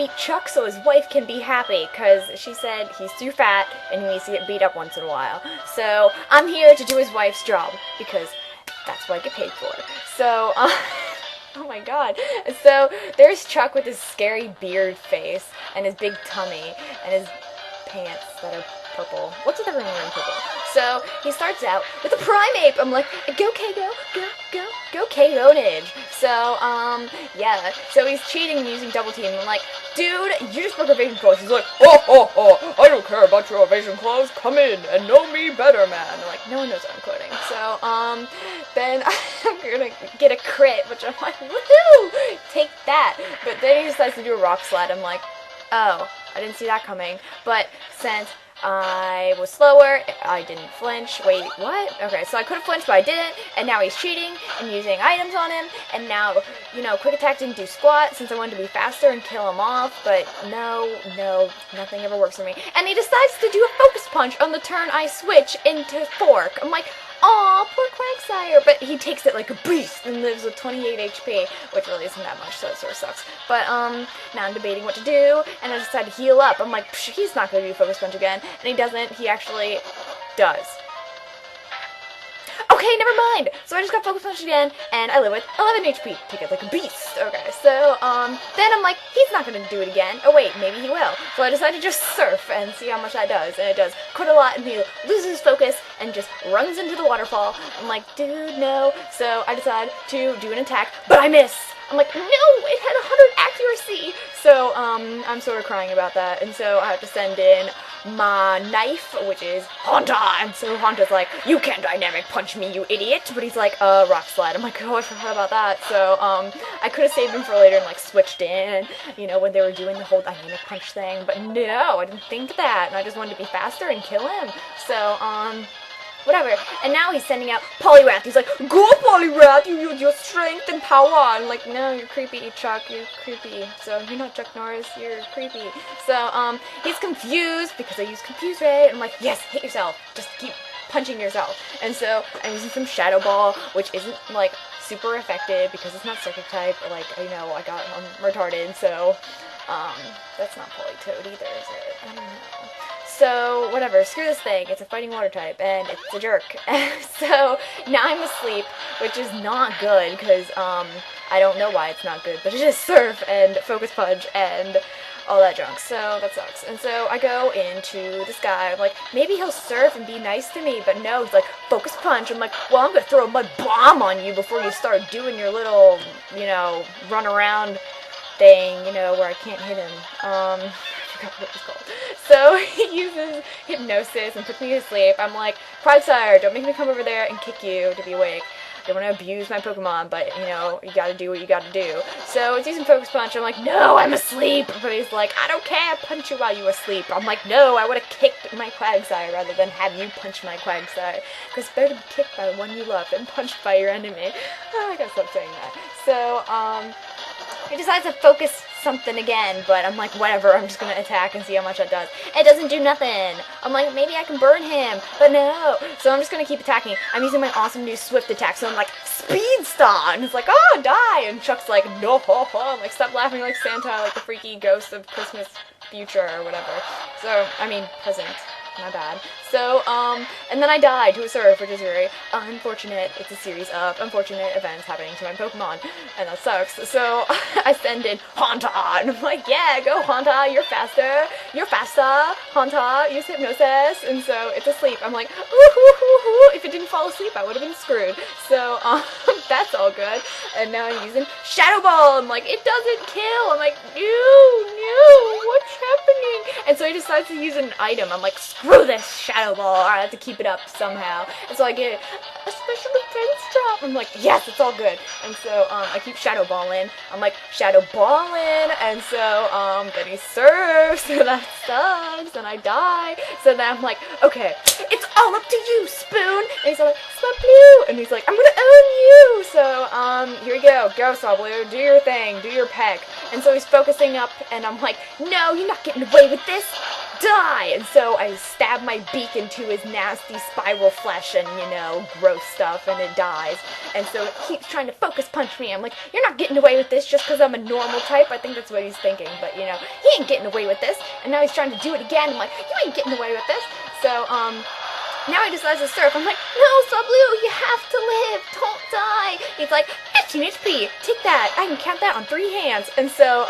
beat Chuck so his wife can be happy, because she said he's too fat and he needs to get beat up once in a while. So I'm here to do his wife's job, because that's what I get paid for. So, oh my god. So there's Chuck with his scary beard face and his big tummy and his pants that are purple. What's with everyone wearing purple? So he starts out with a primate. I'm like, go Kago, go Kagonage. So, yeah. So he's cheating and using double team. I'm like, dude, you just broke evasion clause. He's like, I don't care about your evasion clause. Come in and know me better, man. I'm like, no one knows what I'm quoting. So, then I'm gonna get a crit, which I'm like, woohoo! Take that. But then he decides to do a rock slide. I'm like, oh, I didn't see that coming. But since I was slower, I didn't flinch. Wait, what? Okay, so I could have flinched, but I didn't, and now he's cheating and using items on him, and now, quick attack didn't do squat since I wanted to be faster and kill him off, but no, nothing ever works for me. And he decides to do a focus punch on the turn I switch into fork. I'm like, aw, poor Quagsire, but he takes it like a beast and lives with 28 HP, which really isn't that much, so it sort of sucks. But, now I'm debating what to do, and I decide to heal up. I'm like, he's not going to do focus punch again, and he doesn't. He actually does. Okay, never mind. So I just got focus punched again, and I live with 11 HP. Take it like a beast. Okay, so, then I'm like, he's not gonna do it again. Oh wait, maybe he will. So I decide to just surf and see how much that does. And it does quite a lot, and he loses focus and just runs into the waterfall. I'm like, dude, no. So I decide to do an attack, but I miss. I'm like, no, it had 100 accuracy. So, I'm sort of crying about that, and so I have to send in my knife, which is Honta, and so Honta's like, you can't dynamic punch me, you idiot, but he's like, rock slide. I'm like, oh, I forgot about that. So, I could have saved him for later and, like, switched in, when they were doing the whole dynamic punch thing, but no, I didn't think that, and I just wanted to be faster and kill him. So, whatever. And now he's sending out Poliwrath. He's like, go Poliwrath, you use your strength and power. I'm like, no, you're creepy, Chuck. You're creepy. So you're not Chuck Norris. You're creepy. So, he's confused because I use Confuse Ray. I'm like, yes, hit yourself. Just keep punching yourself. And so I'm using some Shadow Ball, which isn't, like, super effective because it's not Psychic type. Like, I got retarded. So, that's not Politoed either, is it? I don't know. So, whatever, screw this thing, it's a fighting water type, and it's a jerk. So, now I'm asleep, which is not good, because, I don't know why it's not good, but it is surf, and focus punch, and all that junk, so that sucks. And so, I go into the sky, I'm like, maybe he'll surf and be nice to me, but no, he's like, focus punch. I'm like, well, I'm gonna throw a mud bomb on you before you start doing your little, run around thing, where I can't hit him. What it was called. So he uses hypnosis and puts me to sleep. I'm like, Quagsire, don't make me come over there and kick you to be awake. I don't want to abuse my Pokemon, but, you gotta do what you gotta do. So it's using Focus Punch. I'm like, no, I'm asleep. But he's like, I don't care, punch you while you asleep. I'm like, no, I would have kicked my Quagsire rather than have you punch my Quagsire. Because it's better to be kicked by the one you love than punched by your enemy. Oh, I gotta stop saying that. So, he decides to focus something again, but I'm like, whatever, I'm just gonna attack and see how much that does. It doesn't do nothing. I'm like, maybe I can burn him, but no. So I'm just gonna keep attacking. I'm using my awesome new Swift attack, so I'm like, Speed Star! And it's like, oh, die! And Chuck's like, no, ho, ho. I'm like, stop laughing like Santa, like the freaky ghost of Christmas future or whatever. So, present. My bad. So, and then I died to a surf, which is very unfortunate. It's a series of unfortunate events happening to my Pokemon, and that sucks. So, I send in Honta, and I'm like, yeah, go Honta, you're faster, Honta, use Hypnosis, and so it's asleep. I'm like, ooh, if it didn't fall asleep, I would have been screwed. So, that's all good, and now I'm using Shadow Ball. I'm like, it doesn't kill. I'm like, no, what's happening? And so he decides to use an item. I'm like, screw this Shadow Ball, I have to keep it up somehow. And so I get a special defense drop. I'm like, yes, it's all good. And so, I keep Shadow Balling. I'm like, Shadow Balling, and so, then he surfs, so that sucks, and I die. So then I'm like, okay, it's all up to you, Spoon. And he's like, Swablu, and he's like, I'm gonna own you. So, here we go, Swablu, do your thing, do your peck. And so he's focusing up, and I'm like, no, you're not getting away with this. die! And so I stab my beak into his nasty spiral flesh and, you know, gross stuff, and it dies. And so it keeps trying to focus punch me. I'm like, you're not getting away with this just because I'm a normal type. I think that's what he's thinking, but, you know, he ain't getting away with this. And now he's trying to do it again. I'm like, you ain't getting away with this. So, now he decides to surf. I'm like, no, Swablu, you have to live. Don't die. He's like, 15 HP. Take that. I can count that on 3 hands. And so,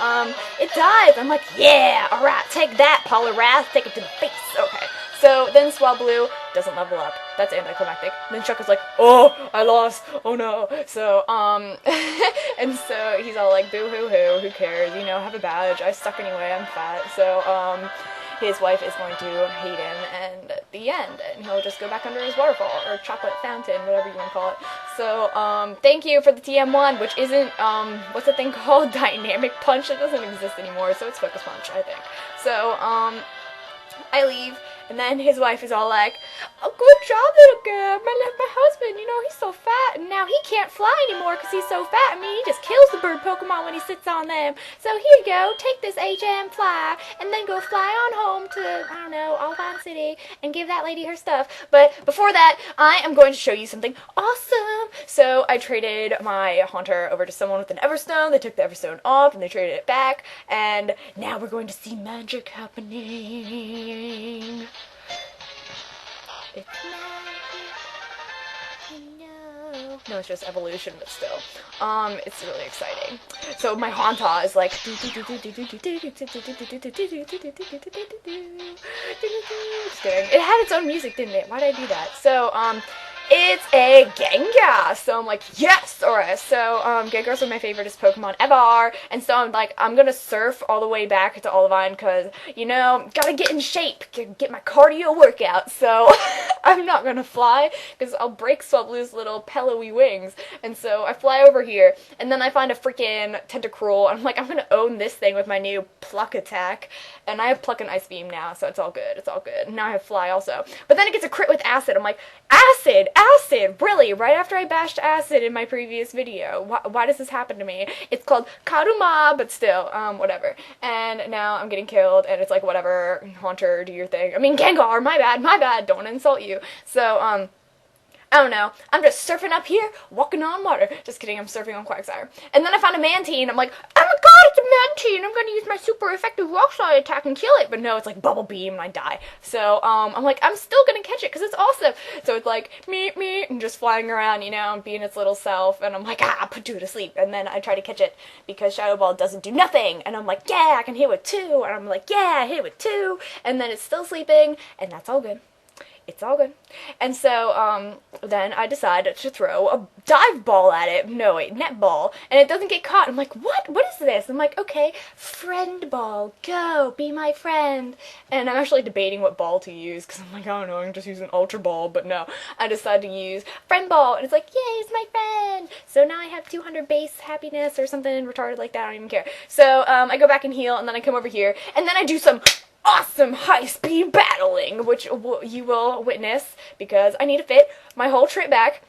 it dies. I'm like, yeah, alright, take that, Poliwrath. Take it to the face. Okay. So then Swablu doesn't level up. That's anticlimactic. Then Chuck is like, oh, I lost. Oh no. So, and so he's all like, boo hoo hoo. Who cares? You know, have a badge. I suck anyway. I'm fat. So, his wife is going to hate him, and at the end, and he'll just go back under his waterfall, or chocolate fountain, whatever you want to call it. So, thank you for the TM1, which isn't, what's the thing called? Dynamic Punch? It doesn't exist anymore, so it's Focus Punch, I think. So, I leave, and then his wife is all like, oh, good job, little girl. My husband, you know, he's so fat, and now he can't fly anymore because he's so fat. I mean, he just kills the bird Pokemon when he sits on them. So here you go, take this HM fly, and then go fly on home to, I don't know, Olivine City, and give that lady her stuff. But before that, I am going to show you something awesome. So I traded my Haunter over to someone with an Everstone. They took the Everstone off, and they traded it back, and now we're going to see magic happening. It's magic. No, it's just evolution, but still. It's really exciting. So my Haunter is like, just kidding. It had its own music, didn't it? Why did I do that? So, it's a Gengar! So I'm like, yes! Alright, so, Gengar's my favoriteest Pokemon ever, and so I'm like, I'm gonna surf all the way back to Olivine, cause, you know, gotta get in shape, get my cardio workout, so, I'm not gonna fly, cause I'll break Swablu's little pillowy wings, and so I fly over here, and then I find a freaking Tentacruel, and I'm like, I'm gonna own this thing with my new Pluck attack, and I have Pluck and Ice Beam now, so it's all good, and now I have Fly also, but then it gets a crit with Acid. I'm like, Acid, really? Right after I bashed Acid in my previous video. Why does this happen to me? It's called Karuma, but still, whatever. And now I'm getting killed, and it's like, whatever, Haunter, do your thing. I mean, Gengar, my bad, don't want to insult you. So, I don't know. I'm just surfing up here, walking on water. Just kidding, I'm surfing on Quagsire. And then I found a Mantine. I'm like, oh my god, it's a Mantine. I'm gonna use my super effective Rock Slide attack and kill it. But no, it's like Bubble Beam and I die. So, I'm like, I'm still gonna catch it because it's awesome. So it's like, me, and just flying around, you know, being its little self. And I'm like, put you to sleep. And then I try to catch it because Shadow Ball doesn't do nothing. And I'm like, yeah, I can hit with 2. And I'm like, yeah, I hit with 2. And then it's still sleeping. And that's all good. It's all good. And so, then I decide to throw a dive ball at it. No, wait, net ball. And it doesn't get caught. I'm like, what? What is this? I'm like, okay, friend ball. Go, be my friend. And I'm actually debating what ball to use, because I'm like, I don't know, I'm just using Ultra Ball. But no, I decided to use friend ball. And it's like, yay, it's my friend. So now I have 200 base happiness or something retarded like that. I don't even care. So, I go back and heal, and then I come over here, and then I do some awesome high-speed battling, which you will witness, because I need to fit my whole trip back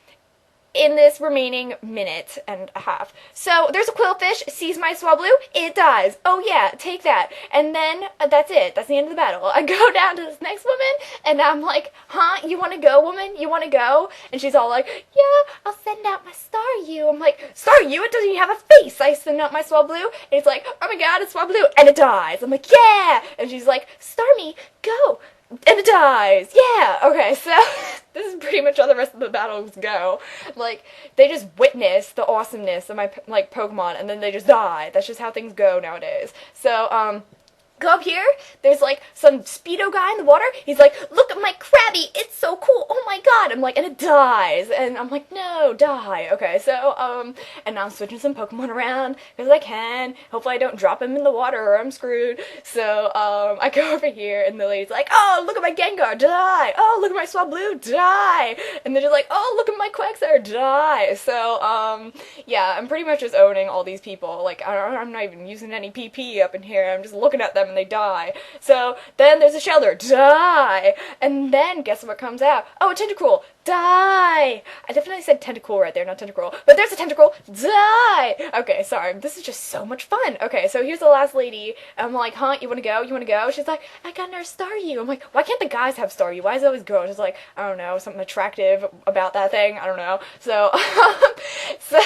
in this remaining minute and a half. So, there's a Quillfish, sees my Swablu, it dies. Oh yeah, take that. And then, that's it. That's the end of the battle. I go down to this next woman, and I'm like, huh, you wanna go, woman? You wanna go? And she's all like, yeah, I'll send out my Staryu. I'm like, Staryu? It doesn't even have a face. I send out my Swablu, and it's like, oh my god, it's Swablu, and it dies. I'm like, yeah! And she's like, Starmie, go! And it dies! Yeah! Okay, so, this is pretty much how the rest of the battles go. Like, they just witness the awesomeness of my, like, Pokemon, and then they just die. That's just how things go nowadays. So, go up here, there's like some Speedo guy in the water, he's like, look at my Krabby, it's so cool, oh my god, I'm like, and it dies, and I'm like, no, die. Okay, so, and now I'm switching some Pokemon around, because I can, hopefully I don't drop him in the water, or I'm screwed. So, I go over here, and the lady's like, oh, look at my Gengar, die, oh, look at my Swablu, die, and they're just like, oh, look at my Quagsire, die. So, yeah, I'm pretty much just owning all these people, like, I'm not even using any PP up in here, I'm just looking at them, and they die. So then there's a Shelter, die! And then guess what comes out? Oh, a Tentacruel, Die! I definitely said tentacle right there, not tentacle. But there's a tentacle. Die! Okay, sorry. This is just so much fun. Okay, so here's the last lady. I'm like, huh, you wanna go? You wanna go? She's like, I got another Staryu. I'm like, why can't the guys have Staryu? Why is it always girls? She's like, I don't know, something attractive about that thing. I don't know. So, so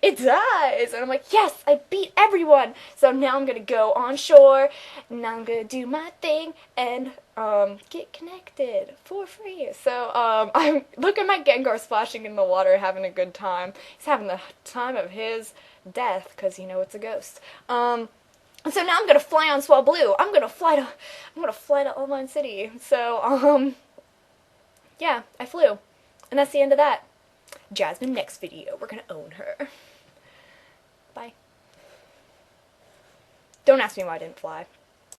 it dies. And I'm like, yes, I beat everyone. So now I'm gonna go on shore. And now I'm gonna do my thing and get connected for free. So, I'm look at my Gengar splashing in the water, having a good time. He's having the time of his death, because you know it's a ghost. So now I'm gonna fly on Swablu. I'm gonna fly to Olivine City. So, yeah, I flew. And that's the end of that. Jasmine, next video, we're gonna own her. Bye. Don't ask me why I didn't fly.